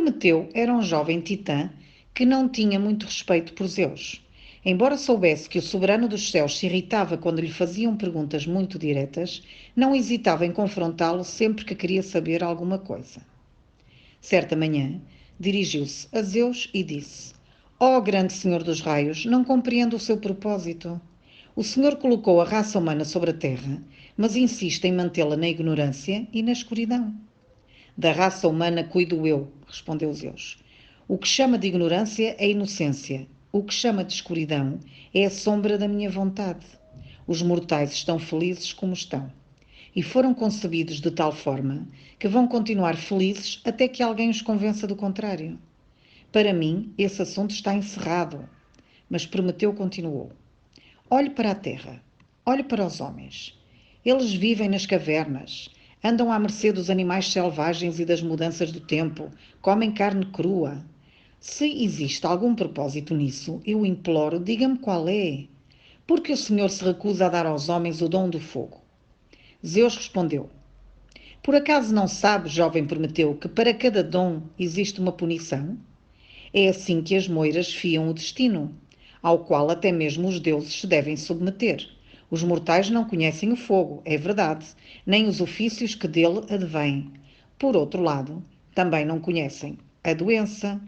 Prometeu era um jovem titã que não tinha muito respeito por Zeus. Embora soubesse que o soberano dos céus se irritava quando lhe faziam perguntas muito diretas, não hesitava em confrontá-lo sempre que queria saber alguma coisa. Certa manhã, dirigiu-se a Zeus e disse: Ó grande senhor dos raios, não compreendo o seu propósito. O senhor colocou a raça humana sobre a terra, mas insiste em mantê-la na ignorância e na escuridão. Da raça humana cuido eu, respondeu Zeus. O que chama de ignorância é inocência. O que chama de escuridão é a sombra da minha vontade. Os mortais estão felizes como estão. E foram concebidos de tal forma que vão continuar felizes até que alguém os convença do contrário. Para mim, esse assunto está encerrado. Mas Prometeu continuou. Olhe para a terra. Olhe para os homens. Eles vivem nas cavernas. Andam à mercê dos animais selvagens e das mudanças do tempo. Comem carne crua. Se existe algum propósito nisso, eu imploro, diga-me qual é. Por que o Senhor se recusa a dar aos homens o dom do fogo? Zeus respondeu: Por acaso não sabe, jovem Prometeu, que para cada dom existe uma punição? É assim que as moiras fiam o destino, ao qual até mesmo os deuses se devem submeter. Os mortais não conhecem o fogo, é verdade, nem os ofícios que dele advêm. Por outro lado, também não conhecem a doença,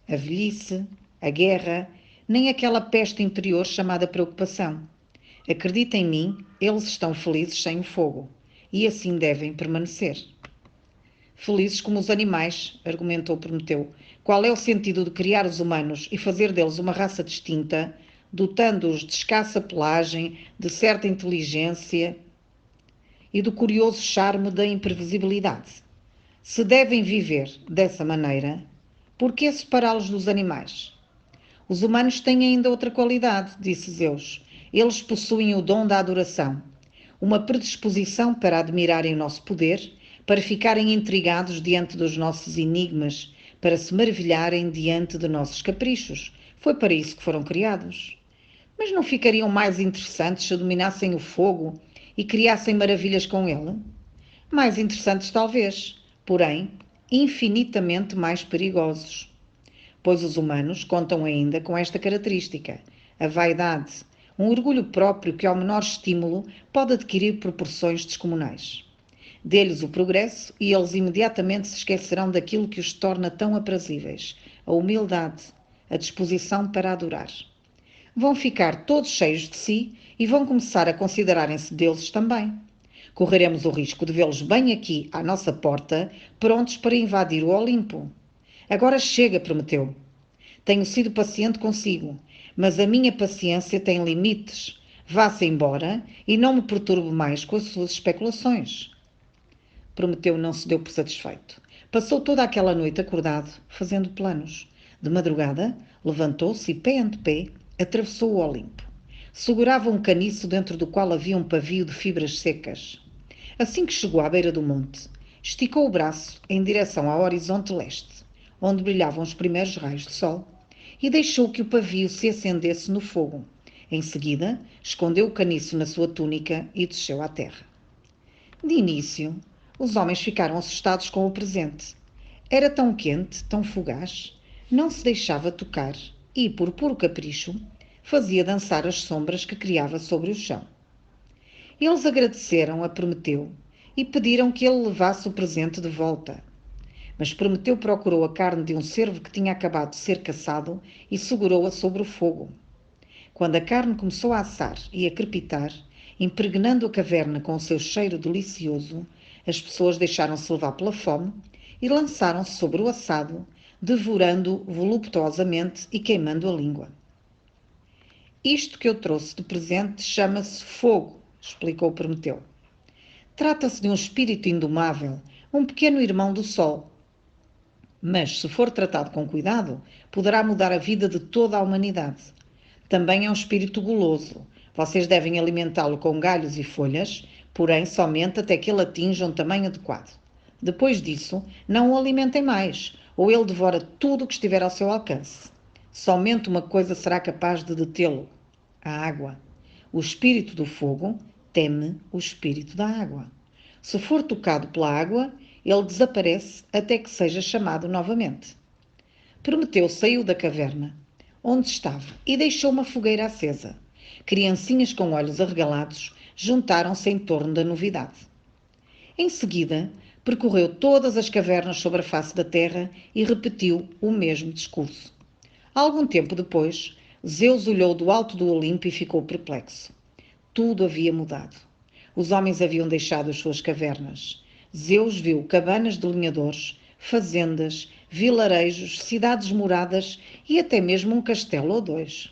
a velhice, a guerra, nem aquela peste interior chamada preocupação. Acredita em mim, eles estão felizes sem o fogo, e assim devem permanecer. Felizes como os animais, argumentou Prometeu. Qual é o sentido de criar os humanos e fazer deles uma raça distinta, dotando-os de escassa pelagem, de certa inteligência e do curioso charme da imprevisibilidade? Se devem viver dessa maneira, por que separá-los dos animais? Os humanos têm ainda outra qualidade, disse Zeus. Eles possuem o dom da adoração, uma predisposição para admirarem o nosso poder, para ficarem intrigados diante dos nossos enigmas, para se maravilharem diante de nossos caprichos. Foi para isso que foram criados. Mas não ficariam mais interessantes se dominassem o fogo e criassem maravilhas com ele? Mais interessantes talvez, porém infinitamente mais perigosos. Pois os humanos contam ainda com esta característica, a vaidade, um orgulho próprio que ao menor estímulo pode adquirir proporções descomunais. Dê-lhes o progresso e eles imediatamente se esquecerão daquilo que os torna tão aprazíveis, a humildade, a disposição para adorar. Vão ficar todos cheios de si e vão começar a considerarem-se deuses também. Correremos o risco de vê-los bem aqui à nossa porta, prontos para invadir o Olimpo. Agora chega, Prometeu. Tenho sido paciente consigo, mas a minha paciência tem limites. Vá-se embora e não me perturbe mais com as suas especulações. Prometeu não se deu por satisfeito. Passou toda aquela noite acordado, fazendo planos. De madrugada, levantou-se e, pé ante pé, atravessou o Olimpo. Segurava um caniço dentro do qual havia um pavio de fibras secas. Assim que chegou à beira do monte, esticou o braço em direção ao horizonte leste, onde brilhavam os primeiros raios de sol, e deixou que o pavio se acendesse no fogo. Em seguida, escondeu o caniço na sua túnica e desceu à terra. De início, os homens ficaram assustados com o presente. Era tão quente, tão fugaz, não se deixava tocar e, por puro capricho, fazia dançar as sombras que criava sobre o chão. Eles agradeceram a Prometeu e pediram que ele levasse o presente de volta. Mas Prometeu procurou a carne de um cervo que tinha acabado de ser caçado e segurou-a sobre o fogo. Quando a carne começou a assar e a crepitar, impregnando a caverna com o seu cheiro delicioso, as pessoas deixaram-se levar pela fome e lançaram-se sobre o assado, devorando-o voluptuosamente e queimando a língua. Isto que eu trouxe de presente chama-se fogo, explicou Prometeu. Trata-se de um espírito indomável, um pequeno irmão do sol. Mas, se for tratado com cuidado, poderá mudar a vida de toda a humanidade. Também é um espírito guloso. Vocês devem alimentá-lo com galhos e folhas, porém somente até que ele atinja um tamanho adequado. Depois disso, não o alimentem mais, ou ele devora tudo o que estiver ao seu alcance. Somente uma coisa será capaz de detê-lo: a água. O espírito do fogo teme o espírito da água. Se for tocado pela água, ele desaparece até que seja chamado novamente. Prometeu saiu da caverna onde estava e deixou uma fogueira acesa. Criancinhas com olhos arregalados juntaram-se em torno da novidade. Em seguida, percorreu todas as cavernas sobre a face da terra e repetiu o mesmo discurso. Algum tempo depois, Zeus olhou do alto do Olimpo e ficou perplexo. Tudo havia mudado. Os homens haviam deixado as suas cavernas. Zeus viu cabanas de lenhadores, fazendas, vilarejos, cidades moradas e até mesmo um castelo ou dois.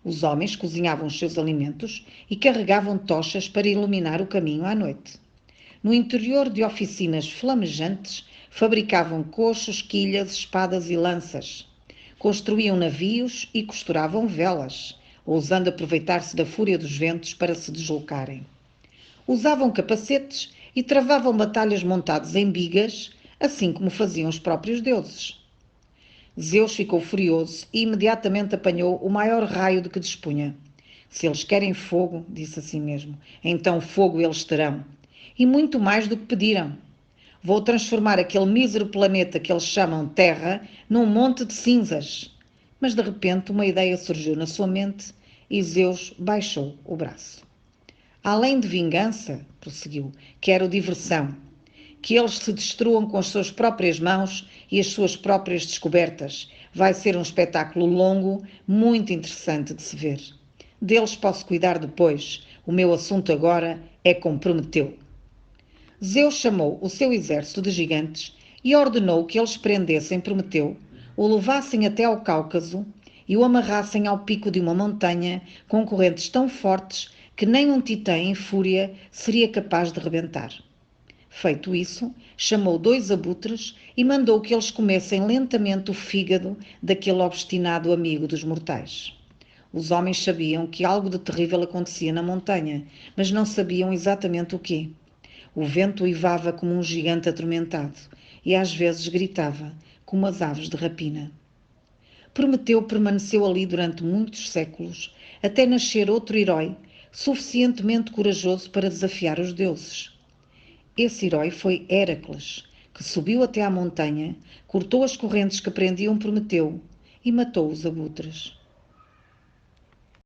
Os homens cozinhavam os seus alimentos e carregavam tochas para iluminar o caminho à noite. No interior de oficinas flamejantes, fabricavam coxos, quilhas, espadas e lanças. Construíam navios e costuravam velas, ousando aproveitar-se da fúria dos ventos para se deslocarem. Usavam capacetes e travavam batalhas montados em bigas, assim como faziam os próprios deuses. Zeus ficou furioso e imediatamente apanhou o maior raio de que dispunha. Se eles querem fogo, disse a si mesmo, então fogo eles terão. E muito mais do que pediram. Vou transformar aquele mísero planeta que eles chamam Terra num monte de cinzas. Mas de repente uma ideia surgiu na sua mente e Zeus baixou o braço. Além de vingança, prosseguiu, quero diversão. Que eles se destruam com as suas próprias mãos e as suas próprias descobertas. Vai ser um espetáculo longo, muito interessante de se ver. Deles posso cuidar depois. O meu assunto agora é com Prometeu. Zeus chamou o seu exército de gigantes e ordenou que eles prendessem Prometeu, o levassem até ao Cáucaso e o amarrassem ao pico de uma montanha com correntes tão fortes que nem um titã em fúria seria capaz de rebentar. Feito isso, chamou 2 abutres e mandou que eles comessem lentamente o fígado daquele obstinado amigo dos mortais. Os homens sabiam que algo de terrível acontecia na montanha, mas não sabiam exatamente o quê. O vento uivava como um gigante atormentado e às vezes gritava como as aves de rapina. Prometeu permaneceu ali durante muitos séculos, até nascer outro herói, suficientemente corajoso para desafiar os deuses. Esse herói foi Héracles, que subiu até à montanha, cortou as correntes que prendiam Prometeu e matou os abutres.